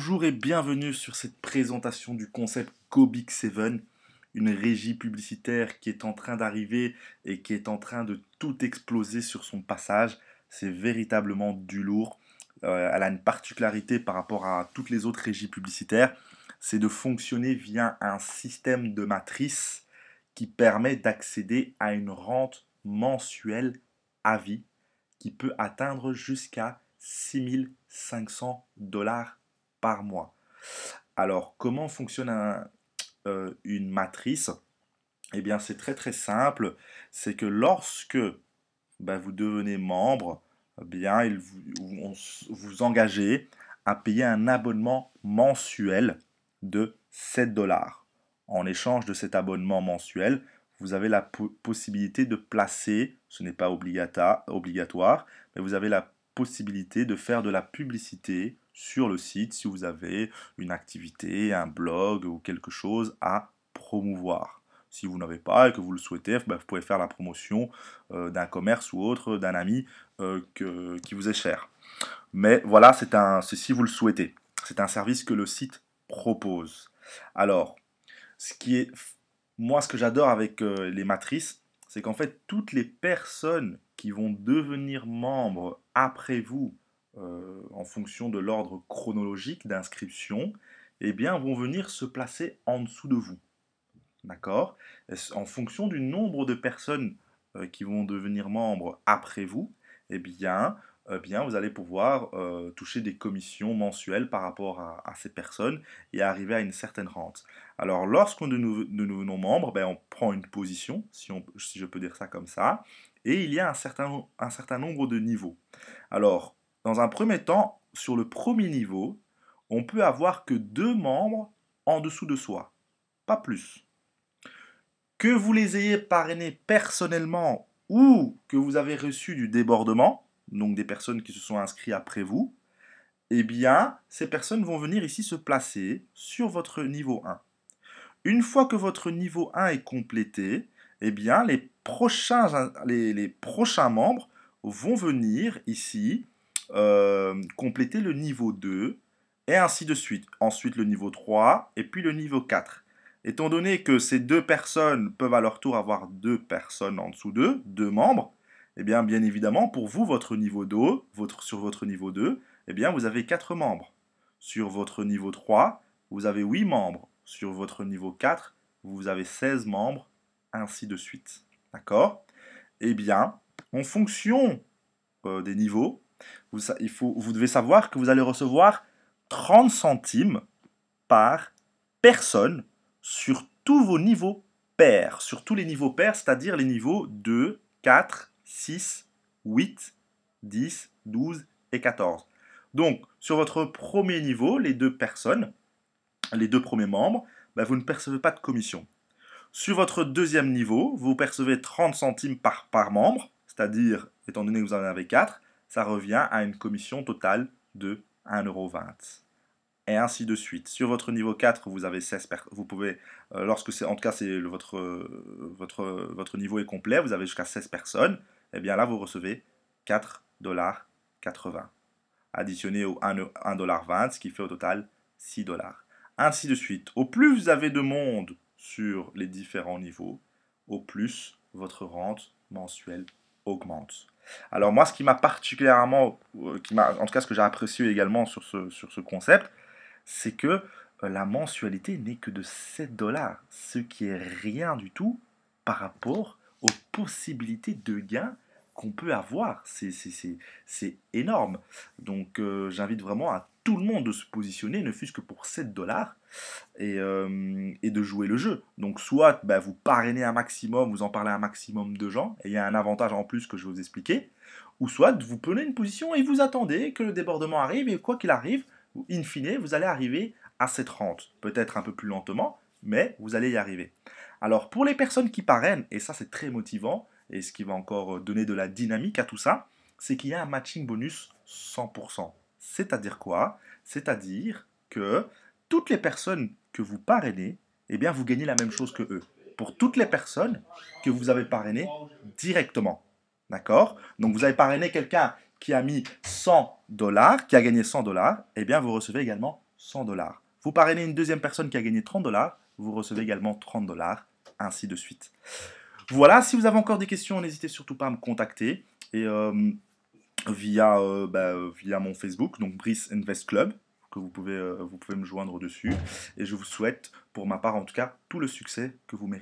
Bonjour et bienvenue sur cette présentation du concept GoBig7, une régie publicitaire qui est en train d'arriver et qui est en train de tout exploser sur son passage. C'est véritablement du lourd. Elle a une particularité par rapport à toutes les autres régies publicitaires, c'est de fonctionner via un système de matrice qui permet d'accéder à une rente mensuelle à vie qui peut atteindre jusqu'à 6 500 $ par mois. Alors, comment fonctionne une matrice? Eh bien, c'est très très simple. C'est que lorsque vous devenez membre, eh bien, vous engagez à payer un abonnement mensuel de 7 $. En échange de cet abonnement mensuel, vous avez la possibilité de placer, ce n'est pas obligatoire, mais vous avez la possibilité de faire de la publicité sur le site si vous avez une activité, un blog ou quelque chose à promouvoir. Si vous n'avez pas et que vous le souhaitez, vous pouvez faire la promotion d'un commerce ou autre, d'un ami qui vous est cher. Mais voilà, c'est si vous le souhaitez. C'est un service que le site propose. Alors, ce qui est, moi, ce que j'adore avec les matrices, c'est qu'en fait, toutes les personnes qui vont devenir membres après vous, en fonction de l'ordre chronologique d'inscription, eh bien, vont venir se placer en dessous de vous. D'accord? En fonction du nombre de personnes qui vont devenir membres après vous, eh bien vous allez pouvoir toucher des commissions mensuelles par rapport à ces personnes et arriver à une certaine rente. Alors, lorsqu'on nous devenons membres, on prend une position, si je peux dire ça comme ça, et il y a un certain nombre de niveaux. Alors, dans un premier temps, sur le premier niveau, on peut avoir que 2 membres en dessous de soi, pas plus. Que vous les ayez parrainés personnellement ou que vous avez reçu du débordement, donc des personnes qui se sont inscrites après vous, eh bien, ces personnes vont venir ici se placer sur votre niveau 1. Une fois que votre niveau 1 est complété, eh bien, les prochains membres vont venir ici compléter le niveau 2 et ainsi de suite. Ensuite, le niveau 3 et puis le niveau 4. Étant donné que ces 2 personnes peuvent à leur tour avoir 2 personnes en dessous d'eux, 2 membres, eh bien évidemment, pour vous, votre niveau 2, sur votre niveau 2, eh bien, vous avez 4 membres. Sur votre niveau 3, vous avez 8 membres. Sur votre niveau 4, vous avez 16 membres, ainsi de suite. D'accord? Eh bien, en fonction des niveaux, vous devez savoir que vous allez recevoir 30 centimes par personne sur tous vos niveaux pairs. Sur tous les niveaux pairs, c'est-à-dire les niveaux 2, 4, 6, 8, 10, 12 et 14. Donc, sur votre premier niveau, les 2 personnes, les 2 premiers membres, vous ne percevez pas de commission. Sur votre deuxième niveau, vous percevez 30 centimes par membre, c'est-à-dire, étant donné que vous en avez 4, ça revient à une commission totale de 1,20 €. Et ainsi de suite. Sur votre niveau 4, vous avez 16 vous pouvez, lorsque c'est, en tout cas, votre niveau est complet, vous avez jusqu'à 16 personnes, et bien là, vous recevez 4,80 $. Additionné au 1,20 $, ce qui fait au total 6 $. Ainsi de suite. Au plus vous avez de monde sur les différents niveaux, au plus votre rente mensuelle augmente. Alors moi, ce qui m'a particulièrement, en tout cas ce que j'ai apprécié également sur ce concept, c'est que la mensualité n'est que de 7 $, ce qui est rien du tout par rapport aux possibilités de gains qu'on peut avoir. C'est énorme. Donc j'invite vraiment à tout le monde de se positionner, ne fût-ce que pour 7 $ et de jouer le jeu. Donc soit vous parrainez un maximum, vous en parlez à un maximum de gens, et il y a un avantage en plus que je vais vous expliquer, ou soit vous prenez une position et vous attendez que le débordement arrive, et quoi qu'il arrive, in fine, vous allez arriver à cette rente. Peut-être un peu plus lentement, mais vous allez y arriver. Alors pour les personnes qui parrainent, et ça c'est très motivant, et ce qui va encore donner de la dynamique à tout ça, c'est qu'il y a un matching bonus 100%. C'est-à-dire quoi? C'est-à-dire que toutes les personnes que vous parrainez, eh bien vous gagnez la même chose que eux. Pour toutes les personnes que vous avez parrainées directement. D'accord? Donc vous avez parrainé quelqu'un qui a mis 100 $, qui a gagné 100 $, eh bien vous recevez également 100 dollars. Vous parrainez une deuxième personne qui a gagné 30 dollars, vous recevez également 30 dollars, ainsi de suite. Voilà, si vous avez encore des questions, n'hésitez surtout pas à me contacter. Et via mon Facebook, donc Brice Invest Club, que vous pouvez me joindre dessus. Et je vous souhaite, pour ma part en tout cas, tout le succès que vous méritez.